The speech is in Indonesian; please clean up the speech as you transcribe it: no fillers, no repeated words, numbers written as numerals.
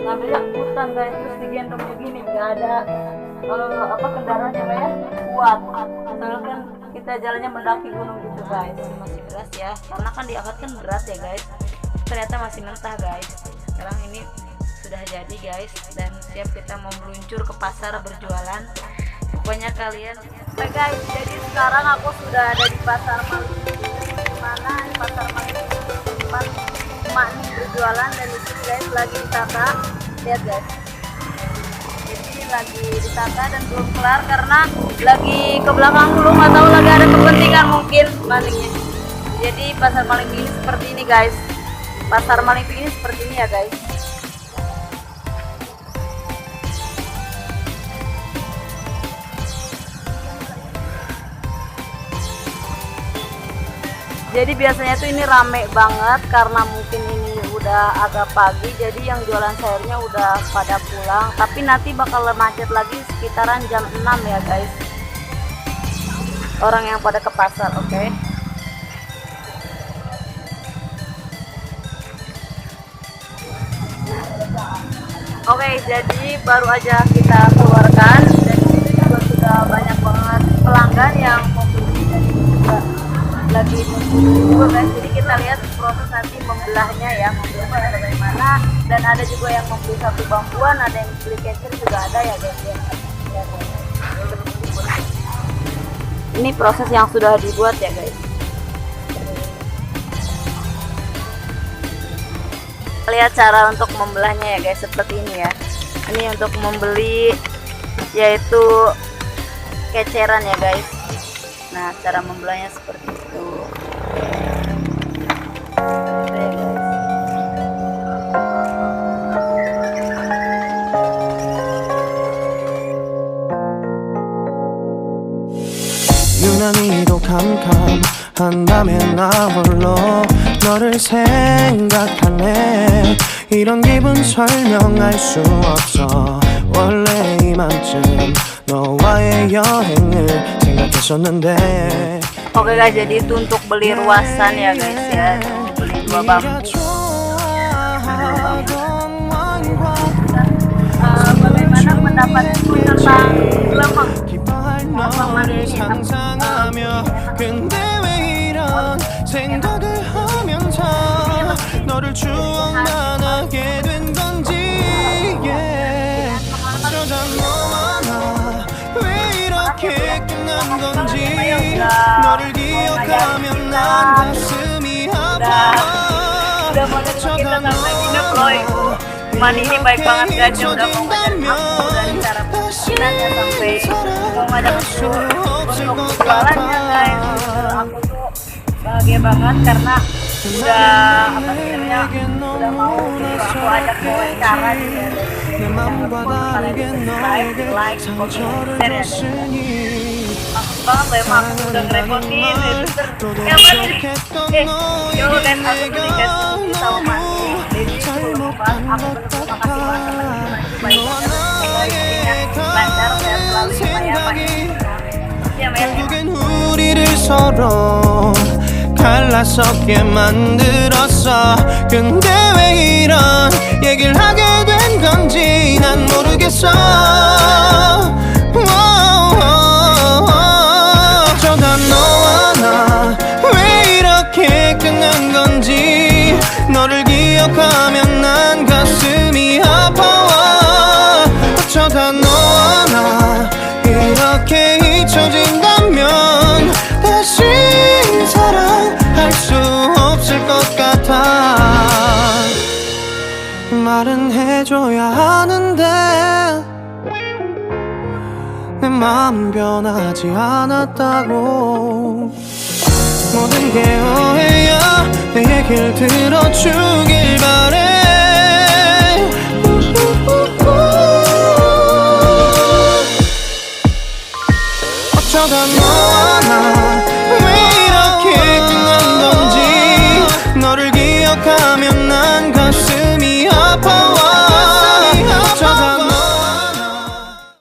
ngambilnya hutan guys, terus digendong begini, nggak ada kendaraan yang kayak kuat. Soalnya kan kita jalannya mendaki gunung gitu guys. Masih berat ya, karena kan diangkat kan berat ya guys. Ternyata masih mentah guys. Sekarang ini sudah jadi guys, dan siap kita mau meluncur ke pasar berjualan. Pokoknya kalian guys, jadi sekarang aku sudah ada di pasar Maling. Mana di pasar Maling, tempat emak nih berjualan, dan di sini guys lagi ditata. Lihat guys, jadi lagi ditata dan belum kelar karena lagi ke belakang dulu, nggak tahu lagi ada kepentingan mungkin malingnya. Jadi pasar Maling ini seperti ini guys. Pasar Maling ini seperti ini ya guys. Jadi biasanya tuh ini rame banget karena mungkin ini udah agak pagi, jadi yang jualan sayurnya udah pada pulang. Tapi nanti bakal macet lagi sekitaran jam 6 ya guys, orang yang pada ke pasar. Oke. Oke, jadi baru aja kita keluarkan, dan ini juga sudah banyak banget pelanggan yang membeli, dan ini juga lagi membeli juga guys. Jadi kita lihat proses nanti membelahnya ya, membelahnya bagaimana, dan ada juga yang membeli satu bangkuan, ada yang beli kecil juga ada ya guys ya. Ini proses yang sudah dibuat ya guys. Lihat cara untuk membelahnya ya guys, seperti ini ya. Ini untuk membeli yaitu keceran ya guys. Nah, cara membelahnya seperti itu. Oke, guys. 유난히도 캄캄한다면 나 홀로 너를 생각하네. 이런 기분 설명할 수 없어. 원래 이맘쯤 너와의 여행을 생각했었는데. Oke guys, jadi itu untuk beli ruasan ya guys ya. Beli 2 bangku. Bagaimana pendapat tentang lemang? 상상하며 근데 왜 이런 생각을 하면서 너를 추억만 하게 된 건지 어쩌다 너와 나 왜 이렇게 끝난 건지 너를 기억하면 난 가슴이 아파 어쩌다 너와 Mani ini baik banget guys, dia udah mau ngajarin aku dari cara bikinannya sampai mau ngajak aku untuk jualannya guys. Aku tuh bahagia banget karena udah udah mau aku ajak wawancara juga guys. Jangan lupa kalian subscribe, like, komen, share ya. Maksud banget loh emang aku udah ngerepotin ya mana nih yo dan aku tuh dikasih sama Mani. Jadi aku makasih banget teman-teman, itu baik banget, lancar dan selalu ya Mel. 결국엔 우리를 서로 갈라서게 만들었어. 근데 왜 이런 얘기를 하게 된 건지 난 모르겠어. 어쩌다 너와 나 왜 이렇게 끝난 건지 너를 기억하면 난 가슴이 아파와. 어쩌다 너와 나 이렇게 잊혀진다면 다시 사랑할 수 없을 것 같아. 말은 해줘야 하는데 내 마음은 변하지 않았다고. 모든 게 오해야 내 얘길 들어주길 바래. 어쩌다 너와 나 왜 이렇게 끝난 건지 너를